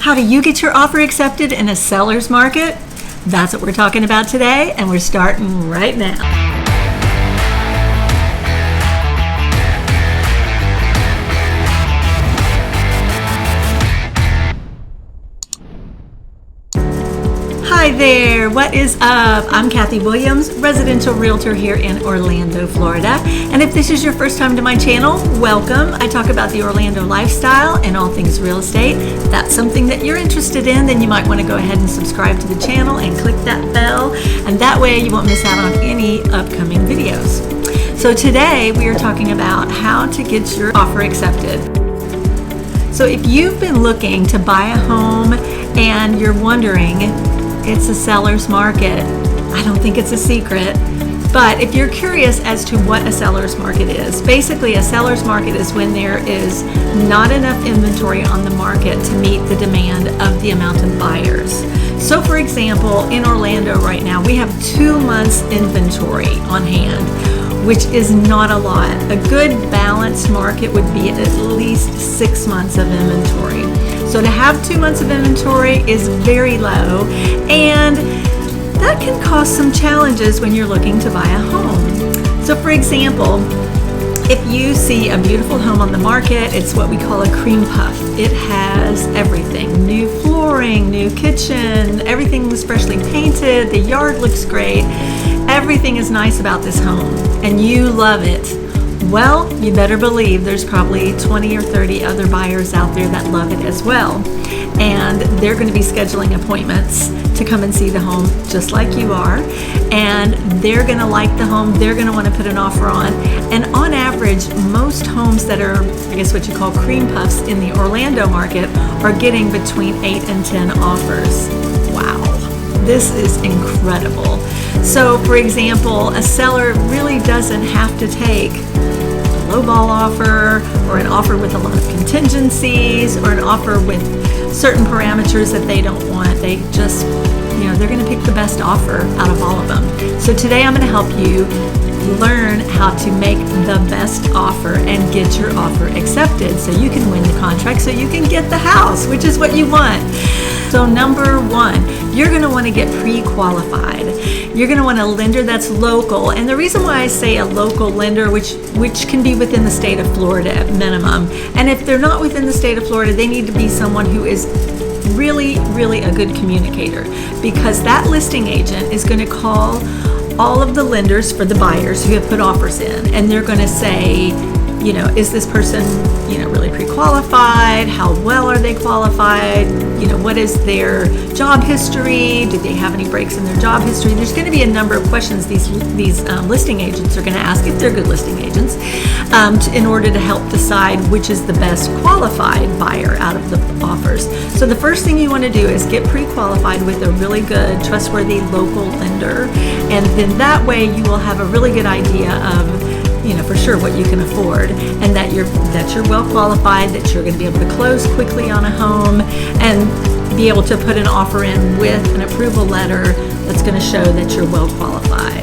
How do you get your offer accepted in a seller's market? That's what we're talking about today, and we're starting right now. Hi there, what is up? I'm Kathy Williams, residential realtor here in Orlando, Florida. And if this is your first time to my channel, welcome. I talk about the Orlando lifestyle and all things real estate. If that's something that you're interested in, then you might want to go ahead and subscribe to the channel and click that bell. And that way you won't miss out on any upcoming videos. So today we are talking about how to get your offer accepted. So if you've been looking to buy a home and you're wondering, it's a seller's market. I don't think it's a secret, but if you're curious as to what a seller's market is, basically a seller's market is when there is not enough inventory on the market to meet the demand of the amount of buyers. So for example, in Orlando right now, we have 2 months inventory on hand, which is not a lot. A good balanced market would be at least 6 months of inventory. So to have 2 months of inventory is very low, and that can cause some challenges when you're looking to buy a home. So for example, if you see a beautiful home on the market, it's what we call a cream puff. It has everything, new flooring, new kitchen, everything was freshly painted, the yard looks great, everything is nice about this home, and you love it. Well, you better believe there's probably 20 or 30 other buyers out there that love it as well. And they're going to be scheduling appointments to come and see the home just like you are. And they're going to like the home. They're going to want to put an offer on. And on average, most homes that are, I guess what you call cream puffs in the Orlando market are getting between 8 and 10 offers. Wow, this is incredible. So for example, a seller really doesn't have to take lowball offer or an offer with a lot of contingencies or an offer with certain parameters that they don't want. They just, they're going to pick the best offer out of all of them. So today I'm going to help you learn how to make the best offer and get your offer accepted so you can win the contract, so you can get the house, which is what you want. So number one, you're going to want to get pre-qualified. You're going to want a lender that's local. And the reason why I say a local lender, which can be within the state of Florida at minimum. And if they're not within the state of Florida, they need to be someone who is really, really a good communicator, because that listing agent is going to call all of the lenders for the buyers who have put offers in. And they're going to say, is this person, really pre-qualified? How well are they qualified? What is their job history? Do they have any breaks in their job history? There's going to be a number of questions these listing agents are going to ask, if they're good listing agents, in order to help decide which is the best qualified buyer out of the offers. So the first thing you want to do is get pre-qualified with a really good, trustworthy local lender, and then that way you will have a really good idea of for sure what you can afford, and that you're well qualified, that you're going to be able to close quickly on a home and be able to put an offer in with an approval letter that's going to show that you're well qualified.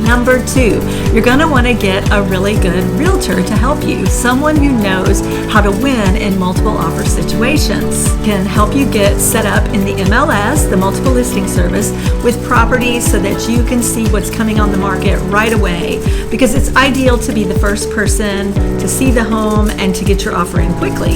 Number two, you're going to want to get a really good realtor to help you, someone who knows how to win in multiple offer situations, can help you get set up in the MLS, the multiple listing service, with properties so that you can see what's coming on the market right away, because it's ideal to be the first person to see the home and to get your offer in quickly.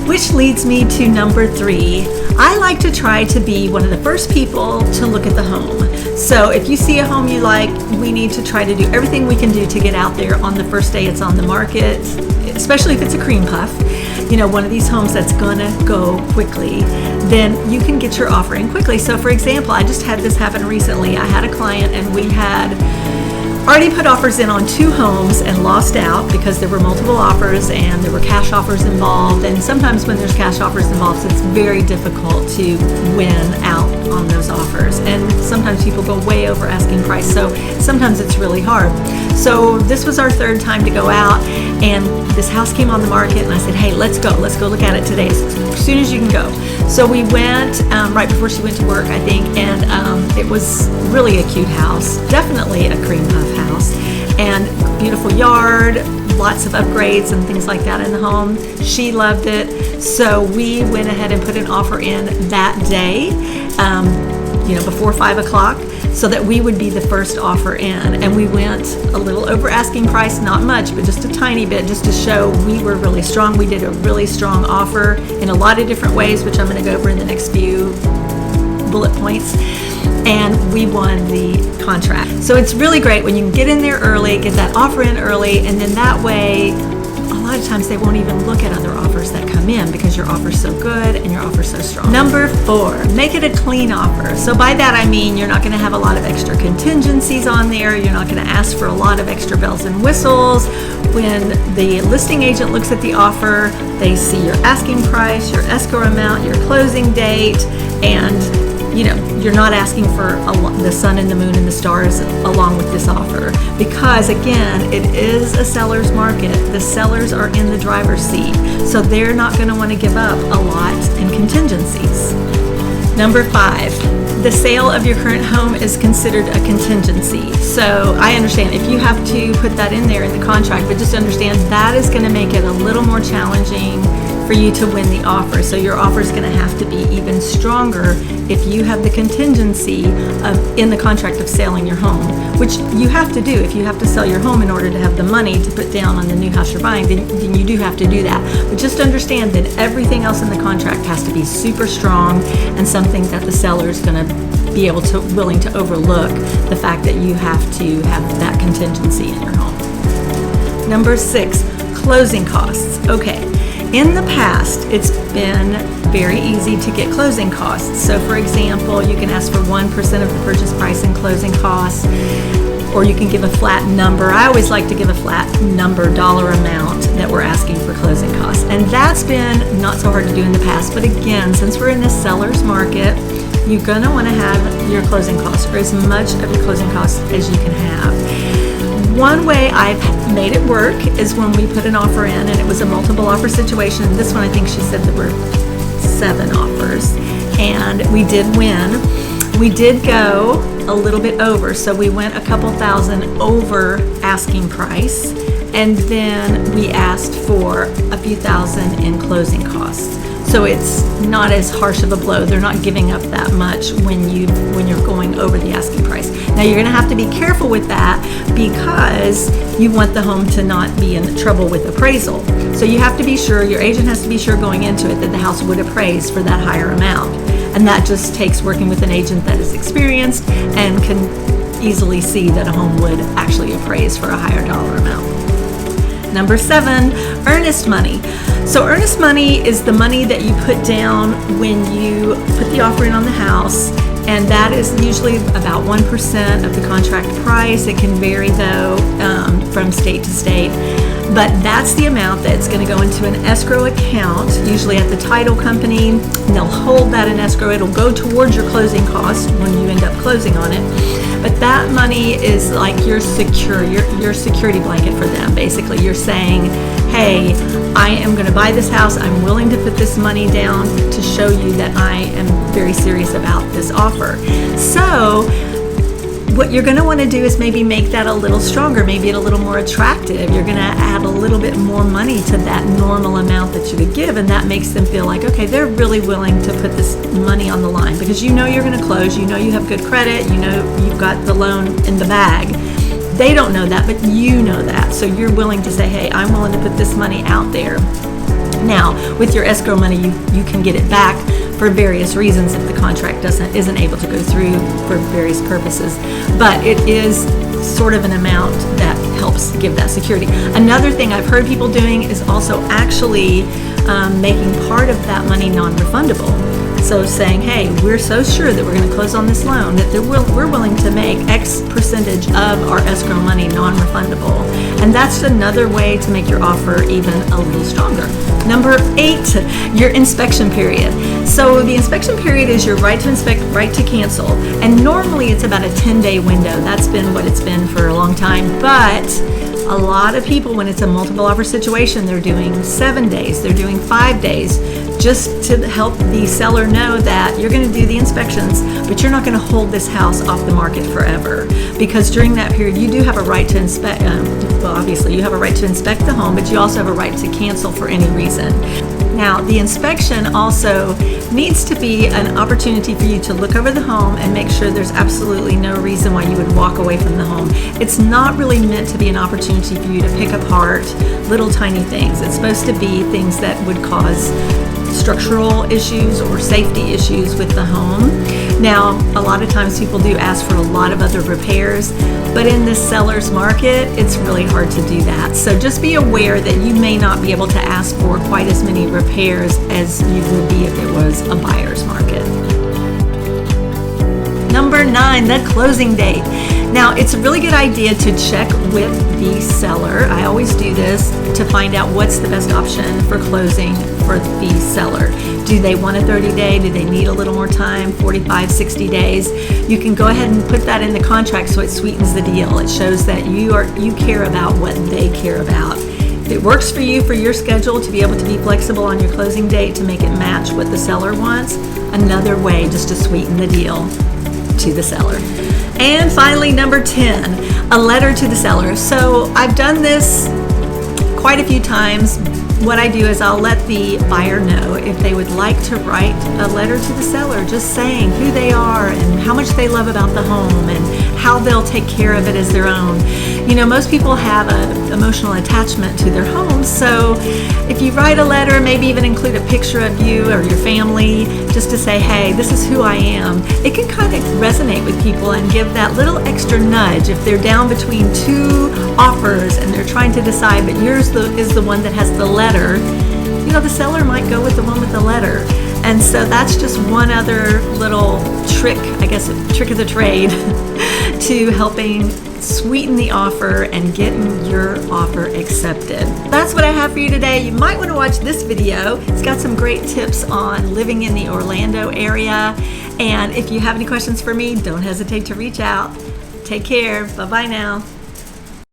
Which leads me to number three. I like to try to be one of the first people to look at the home. So if you see a home you like, we need to try to do everything we can do to get out there on the first day it's on the market, especially if it's a cream puff, one of these homes that's gonna go quickly, then you can get your offer in quickly. So for example, I just had this happen recently. I had a client and we had already put offers in on 2 homes and lost out because there were multiple offers and there were cash offers involved. And sometimes when there's cash offers involved, it's very difficult to win out on those offers. And sometimes people go way over asking price. So sometimes it's really hard. So this was our 3rd time to go out, and this house came on the market, and I said, hey, let's go look at it today as soon as you can go. So we went right before she went to work, I think, and it was really a cute house, definitely a cream puff house, and beautiful yard, lots of upgrades and things like that in the home. She loved it. So we went ahead and put an offer in that day, before 5 o'clock, so that we would be the first offer in. And we went a little over asking price, not much, but just a tiny bit, just to show we were really strong. We did a really strong offer in a lot of different ways, which I'm going to go over in the next few bullet points. And we won the contract. So it's really great when you can get in there early, get that offer in early, and then that way, a lot of times they won't even look at other offers that come in because your offer's so good and your offer's so strong. Number 4, make it a clean offer. So by that I mean you're not going to have a lot of extra contingencies on there. You're not going to ask for a lot of extra bells and whistles. When the listing agent looks at the offer, they see your asking price, your escrow amount, your closing date, and you're not asking for the sun and the moon and the stars along with this offer, because again, it is a seller's market. The sellers are in the driver's seat, so they're not going to want to give up a lot in contingencies. Number 5, the sale of your current home is considered a contingency. So I understand if you have to put that in there in the contract, but just understand that is going to make it a little more challenging for you to win the offer. So your offer is going to have to be even stronger if you have the contingency in the contract of selling your home, which you have to do. If you have to sell your home in order to have the money to put down on the new house you're buying, then you do have to do that. But just understand that everything else in the contract has to be super strong and something that the seller is going to be willing to overlook the fact that you have to have that contingency in your home. Number 6, closing costs. Okay. In the past, it's been very easy to get closing costs. So for example, you can ask for 1% of the purchase price in closing costs, or you can give a flat number. I always like to give a flat number, dollar amount that we're asking for closing costs. And that's been not so hard to do in the past. But again, since we're in this seller's market, you're going to want to have your closing costs, or as much of your closing costs as you can have. One way I've made it work is when we put an offer in, and it was a multiple offer situation. This one, I think she said there were 7 offers, and we did win. We did go a little bit over, so we went a couple thousand over asking price, and then we asked for a few thousand in closing costs. So it's not as harsh of a blow. They're not giving up that much when you're going over the asking price. Now you're going to have to be careful with that because you want the home to not be in trouble with appraisal. So you have to be sure, your agent has to be sure going into it that the house would appraise for that higher amount. And that just takes working with an agent that is experienced and can easily see that a home would actually appraise for a higher dollar amount. Number 7, earnest money. So earnest money is the money that you put down when you put the offer in on the house, and that is usually about 1% of the contract price. It can vary though from state to state, but that's the amount that's going to go into an escrow account, usually at the title company, and they'll hold that in escrow. It'll go towards your closing costs when you end up closing on it. But that money is like your security blanket for them. Basically, you're saying, hey, I am going to buy this house. I'm willing to put this money down to show you that I am very serious about this offer. So what you're going to want to do is maybe make that a little stronger, maybe it a little more attractive. You're going to add a little bit more money to that normal amount that you would give, and that makes them feel like, okay, they're really willing to put this money on the line because you know you're going to close, you know you have good credit, you know you've got the loan in the bag. They don't know that, but you know that. So you're willing to say, hey, I'm willing to put this money out there. Now, with your escrow money, you can get it back for various reasons if the contract isn't able to go through for various purposes. But it is sort of an amount that helps give that security. Another thing I've heard people doing is also actually making part of that money non-refundable. So saying, hey, we're so sure that we're going to close on this loan that we're willing to make X percentage of our escrow money non-refundable. And that's another way to make your offer even a little stronger. Number 8, your inspection period. So the inspection period is your right to inspect, right to cancel. And normally it's about a 10-day window. That's been what it's been for a long time. But a lot of people, when it's a multiple offer situation, they're doing 7 days, they're doing 5 days, just to help the seller know that you're going to do the inspections, but you're not going to hold this house off the market forever, because during that period you do have a right to inspect. Well, obviously you have a right to inspect the home, but you also have a right to cancel for any reason. Now, the inspection also needs to be an opportunity for you to look over the home and make sure there's absolutely no reason why you would walk away from the home. It's not really meant to be an opportunity for you to pick apart little tiny things. It's supposed to be things that would cause structural issues or safety issues with the home. Now, a lot of times people do ask for a lot of other repairs, but in this seller's market, it's really hard to do that. So just be aware that you may not be able to ask for quite as many repairs as you would be if it was a buyer's market. Number 9, the closing date. Now, it's a really good idea to check with the seller. I always do this to find out what's the best option for closing for the seller. Do they want a 30-day? Do they need a little more time, 45, 60 days? You can go ahead and put that in the contract so it sweetens the deal. It shows that you care about what they care about. If it works for you, for your schedule, to be able to be flexible on your closing date to make it match what the seller wants, another way just to sweeten the deal to the seller. And finally, number 10, a letter to the seller. So I've done this quite a few times. What I do is I'll let the buyer know if they would like to write a letter to the seller, just saying who they are and how much they love about the home and how they'll take care of it as their own. You know, most people have an emotional attachment to their homes, so if you write a letter, maybe even include a picture of you or your family, just to say, hey, this is who I am, it can kind of resonate with people and give that little extra nudge if they're down between two offers and they're trying to decide, but yours is the one that has the letter. You know, the seller might go with the one with the letter. And so that's just one other little trick, I guess, a trick of the trade to helping sweeten the offer and getting your offer accepted. That's what I have for you today. You might want to watch this video. It's got some great tips on living in the Orlando area. And if you have any questions for me, don't hesitate to reach out. Take care. Bye-bye now.